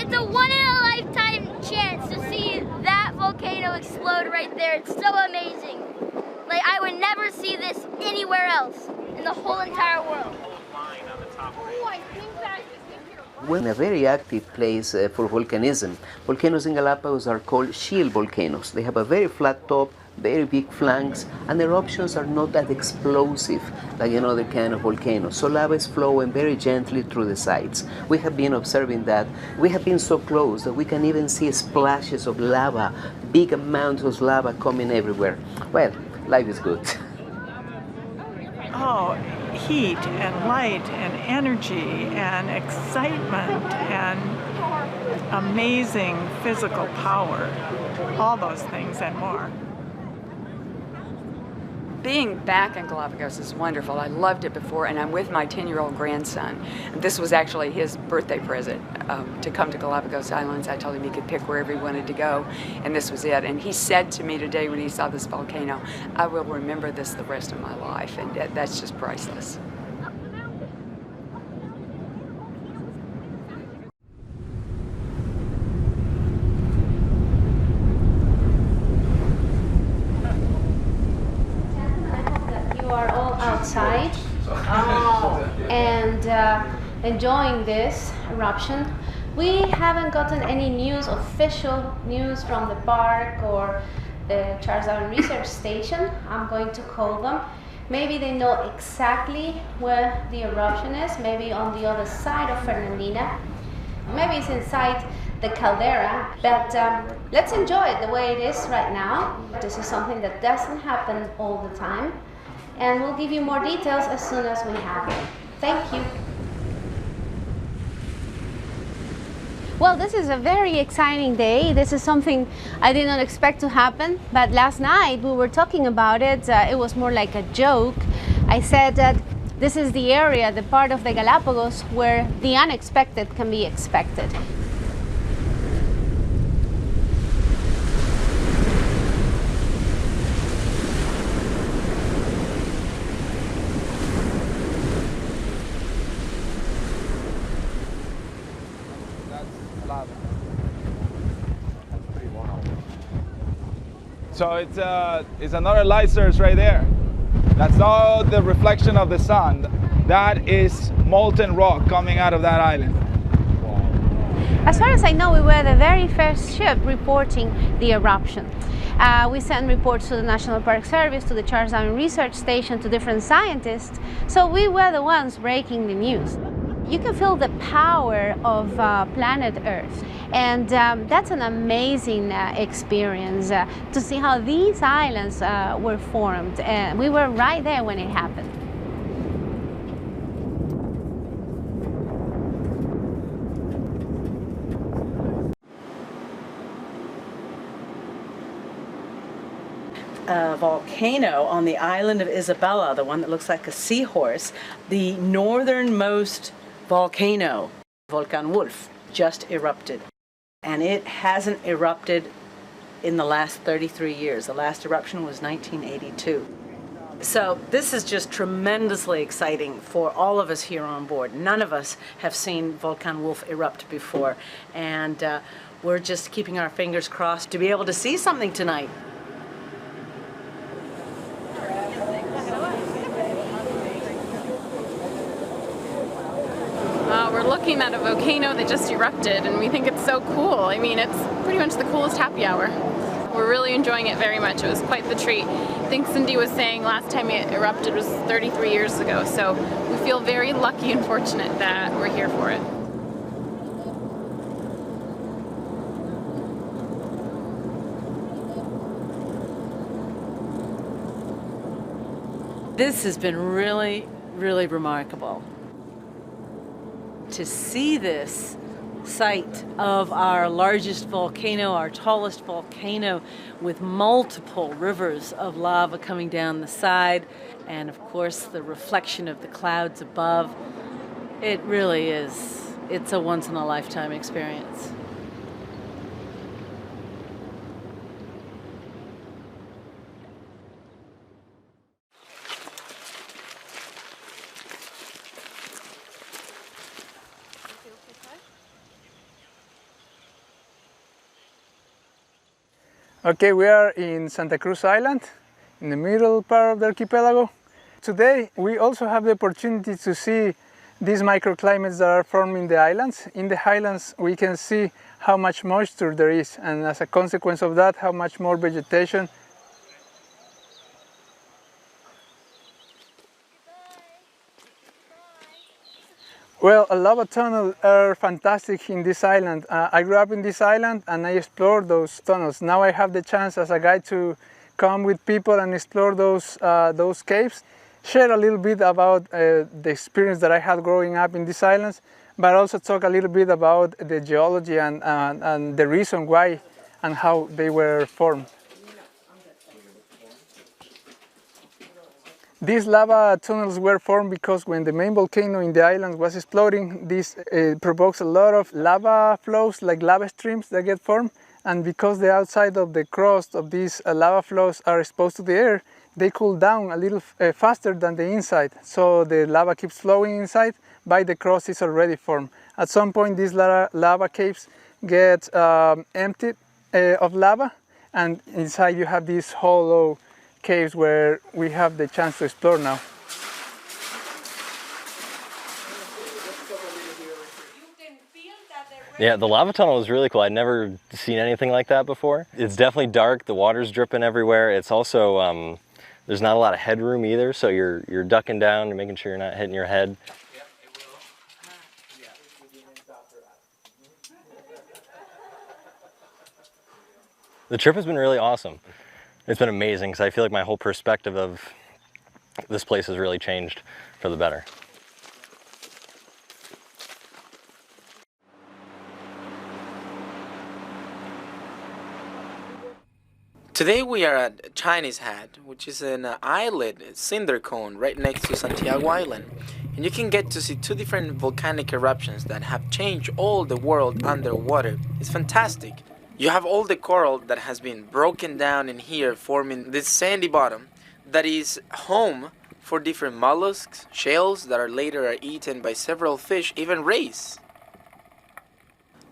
It's a one-in-a-lifetime chance to see that volcano explode right there. It's so amazing. Like, I would never see this anywhere else in the whole entire world. Oh, I think that We're in a very active place for volcanism. Volcanoes in Galapagos are called shield volcanoes. They have a very flat top, very big flanks, and the eruptions are not that explosive like another kind of volcanoes. So lava is flowing very gently through the sides. We have been observing that. We have been so close that we can even see splashes of lava, big amounts of lava coming everywhere. Well, life is good. Oh, heat and light and energy and excitement and amazing physical power, all those things and more. Being back in Galapagos is wonderful. I loved it before, and I'm with my 10-year-old grandson. This was actually his birthday present to come to Galapagos Islands. I told him he could pick wherever he wanted to go, and this was it. And he said to me today when he saw this volcano, I will remember this the rest of my life, and that's just priceless. Outside and enjoying this eruption. We haven't gotten any official news from the park or the Charles Darwin Research Station. I'm going to call them. Maybe they know exactly where the eruption is, maybe on the other side of Fernandina. Maybe it's inside the caldera, but let's enjoy it the way it is right now. This is something that doesn't happen all the time. And we'll give you more details as soon as we have them. Thank you. Well, this is a very exciting day. This is something I did not expect to happen, but last night we were talking about it. It was more like a joke. I said that this is the area, the part of the Galapagos where the unexpected can be expected. So it's another light source right there. That's not the reflection of the sun. That is molten rock coming out of that island. As far as I know, we were the very first ship reporting the eruption. We sent reports to the National Park Service, to the Charles Darwin Research Station, to different scientists. So we were the ones breaking the news. You can feel the power of planet Earth, and that's an amazing experience to see how these islands were formed. We were right there when it happened. A volcano on the island of Isabela, the one that looks like a seahorse, the northernmost volcano, Volcan Wolf, just erupted. And it hasn't erupted in the last 33 years. The last eruption was 1982. So this is just tremendously exciting for all of us here on board. None of us have seen Volcan Wolf erupt before. And we're just keeping our fingers crossed to be able to see something tonight. We're looking at a volcano that just erupted, and we think it's so cool. I mean, it's pretty much the coolest happy hour. We're really enjoying it very much. It was quite the treat. I think Cindy was saying last time it erupted was 33 years ago, so we feel very lucky and fortunate that we're here for it. This has been really, really remarkable. To see this site of our largest volcano, our tallest volcano, with multiple rivers of lava coming down the side, and of course the reflection of the clouds above, it really is, it's a once-in-a-lifetime experience. Okay, we are in Santa Cruz Island, in the middle part of the archipelago. Today we also have the opportunity to see these microclimates that are forming the islands. In the highlands we can see how much moisture there is, and as a consequence of that, how much more vegetation. Well, lava tunnels are fantastic in this island. I grew up in this island and I explored those tunnels. Now I have the chance as a guide to come with people and explore those caves, share a little bit about the experience that I had growing up in these islands, but also talk a little bit about the geology and the reason why and how they were formed. These lava tunnels were formed because when the main volcano in the island was exploding, this provokes a lot of lava flows, like lava streams that get formed. And because the outside of the crust of these lava flows are exposed to the air, they cool down a little faster than the inside. So the lava keeps flowing inside, but the crust is already formed. At some point, these lava caves get emptied of lava, and inside you have these hollow caves where we have the chance to explore now. Yeah, the lava tunnel is really cool. I'd never seen anything like that before. It's definitely dark, the water's dripping everywhere. It's also, there's not a lot of headroom either, so you're ducking down, you're making sure you're not hitting your head. The trip has been really awesome. It's been amazing because I feel like my whole perspective of this place has really changed for the better. Today we are at Chinese Hat, which is an island cinder cone right next to Santiago Island. And you can get to see two different volcanic eruptions that have changed all the world underwater. It's fantastic. You have all the coral that has been broken down in here, forming this sandy bottom that is home for different mollusks, shells that are later eaten by several fish, even rays.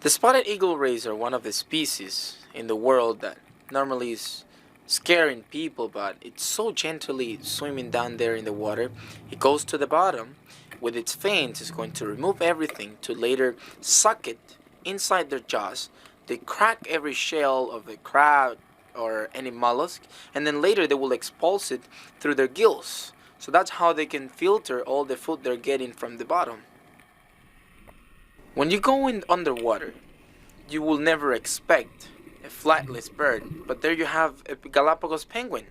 The spotted eagle rays are one of the species in the world that normally is scaring people, but it's so gently swimming down there in the water. It goes to the bottom with its fins. It's going to remove everything to later suck it inside their jaws. They crack every shell of the crab or any mollusk, and then later they will expulse it through their gills. So that's how they can filter all the food they're getting from the bottom. When you go in underwater, you will never expect a flightless bird, but there you have a Galapagos penguin.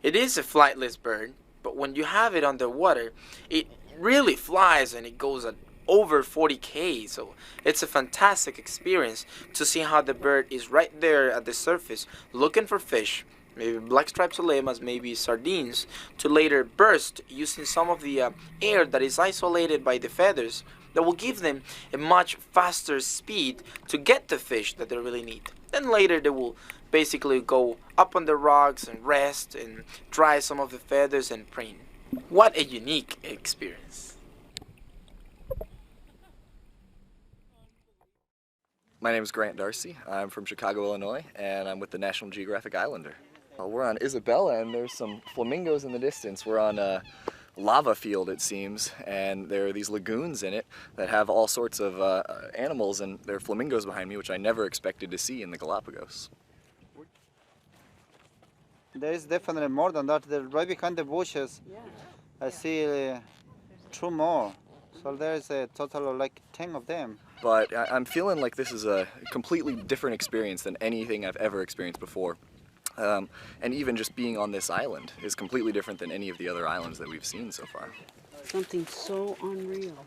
It is a flightless bird, but when you have it underwater, it really flies and it goes at over 40 km, so it's a fantastic experience to see how the bird is right there at the surface looking for fish, maybe black-striped solemas, maybe sardines, to later burst using some of the air that is isolated by the feathers that will give them a much faster speed to get the fish that they really need. Then later they will basically go up on the rocks and rest and dry some of the feathers and preen. What a unique experience. My name is Grant Darcy. I'm from Chicago, Illinois, and I'm with the National Geographic Islander. We're on Isabela, and there's some flamingos in the distance. We're on a lava field, it seems, and there are these lagoons in it that have all sorts of animals, and there are flamingos behind me, which I never expected to see in the Galapagos. There is definitely more than that. They're right behind the bushes. Yeah. I see 2 more. So there's a total of like 10 of them. But I'm feeling like this is a completely different experience than anything I've ever experienced before. And even just being on this island is completely different than any of the other islands that we've seen so far. Something so unreal.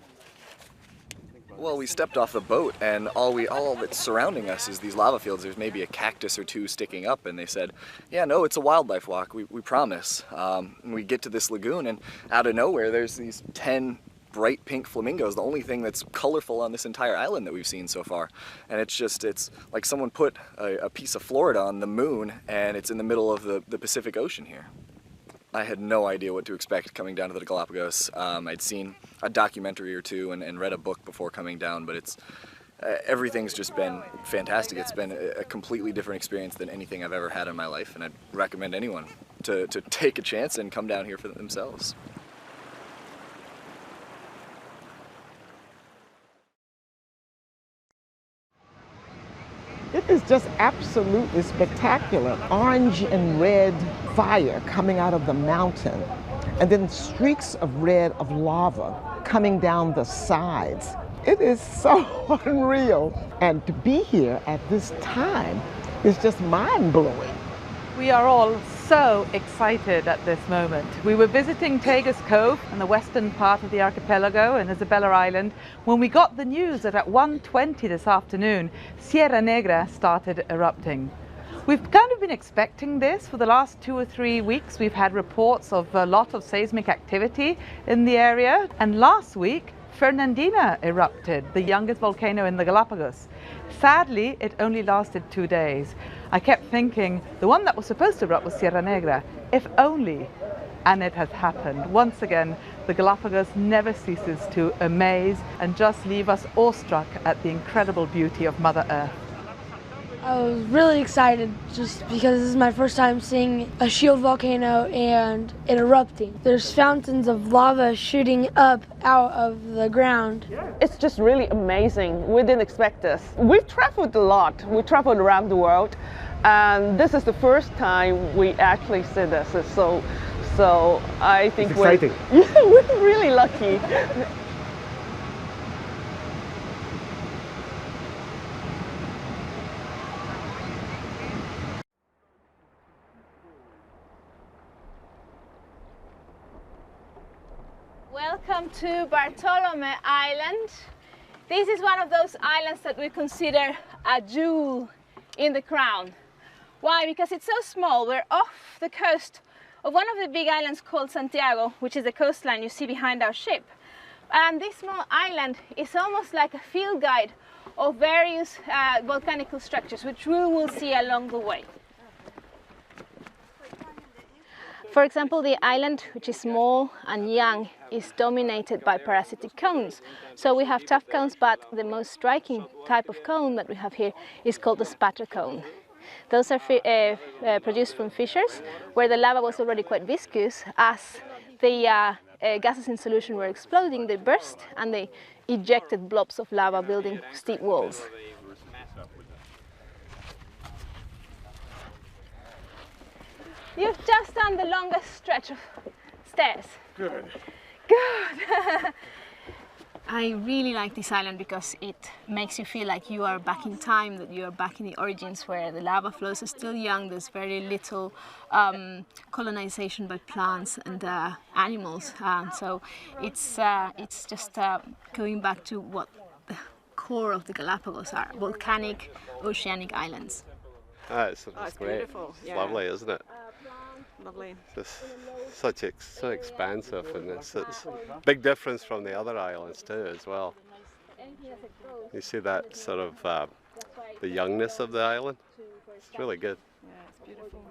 Well, we stepped off the boat, and all that's surrounding us is these lava fields. There's maybe a cactus or 2 sticking up, and they said, yeah, no, it's a wildlife walk, we promise. And we get to this lagoon, and out of nowhere there's these 10 bright pink flamingos, the only thing that's colorful on this entire island that we've seen so far. And it's like someone put a piece of Florida on the moon, and it's in the middle of the Pacific Ocean here. I had no idea what to expect coming down to the Galapagos. I'd seen a documentary or 2 and read a book before coming down, but it's everything's just been fantastic. It's been a completely different experience than anything I've ever had in my life, and I'd recommend anyone to take a chance and come down here for themselves. It is just absolutely spectacular. Orange and red fire coming out of the mountain, and then streaks of red of lava coming down the sides. It is so unreal. And to be here at this time is just mind-blowing. We are all so excited at this moment. We were visiting Tagus Cove in the western part of the archipelago in Isabela Island when we got the news that at 1:20 this afternoon, Sierra Negra started erupting. We've kind of been expecting this for the last 2 or 3 weeks. We've had reports of a lot of seismic activity in the area, and last week Fernandina erupted, the youngest volcano in the Galapagos. Sadly, it only lasted 2 days. I kept thinking the one that was supposed to erupt was Sierra Negra, if only, and it has happened. Once again, the Galapagos never ceases to amaze and just leave us awestruck at the incredible beauty of Mother Earth. I was really excited just because this is my first time seeing a shield volcano and it erupting. There's fountains of lava shooting up out of the ground. It's just really amazing. We didn't expect this. We've traveled a lot. We traveled around the world, and this is the first time we actually see this. So I think it's exciting. We're really lucky. Welcome to Bartolome Island. This is one of those islands that we consider a jewel in the crown. Why? Because it's so small. We're off the coast of one of the big islands called Santiago, which is the coastline you see behind our ship. And this small island is almost like a field guide of various volcanic structures, which we will see along the way. For example, the island, which is small and young, is dominated by parasitic cones. So we have tough cones, but the most striking type of cone that we have here is called the spatter cone. Those are produced from fissures where the lava was already quite viscous. As the gases in solution were exploding, they burst and they ejected blobs of lava building steep walls. You've just done the longest stretch of stairs. Good. Good. I really like this island because it makes you feel like you are back in time, that you are back in the origins where the lava flows are still young. There's very little colonization by plants and animals. So it's just going back to what the core of the Galapagos are, volcanic oceanic islands. It's great. Beautiful. It's lovely, isn't it? Lovely. It's so expansive, and it's a big difference from the other islands too as well. You see that sort of the youngness of the island. It's really good. Yeah, it's beautiful.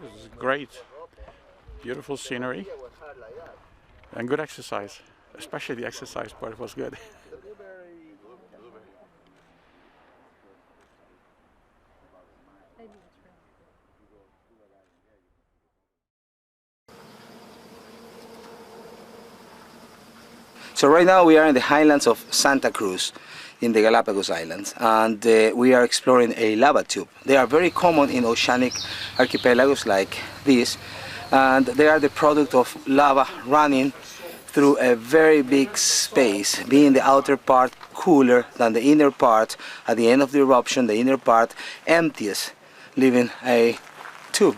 This is great. Beautiful scenery and good exercise. Especially the exercise part was good. So right now we are in the highlands of Santa Cruz in the Galapagos Islands, and we are exploring a lava tube. They are very common in oceanic archipelagos like this, and they are the product of lava running through a very big space, being the outer part cooler than the inner part. At the end of the eruption, the inner part empties, leaving a tube.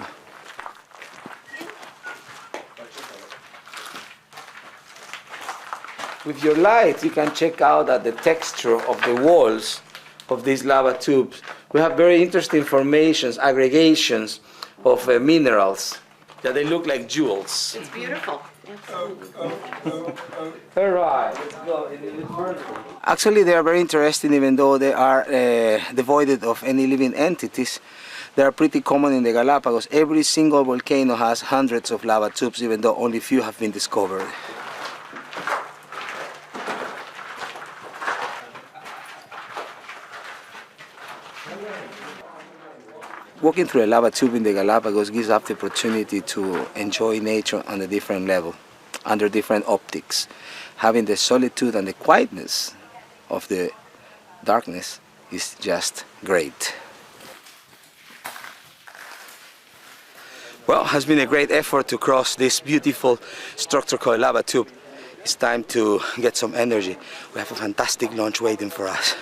With your light, you can check out at the texture of the walls of these lava tubes. We have very interesting formations, aggregations of minerals that they look like jewels. It's beautiful. All right, let's go a little further. Actually, they are very interesting, even though they are devoid of any living entities. They are pretty common in the Galapagos. Every single volcano has hundreds of lava tubes, even though only few have been discovered. Walking through a lava tube in the Galapagos gives us the opportunity to enjoy nature on a different level, under different optics. Having the solitude and the quietness of the darkness is just great. Well, it has been a great effort to cross this beautiful structure called lava tube. It's time to get some energy. We have a fantastic lunch waiting for us.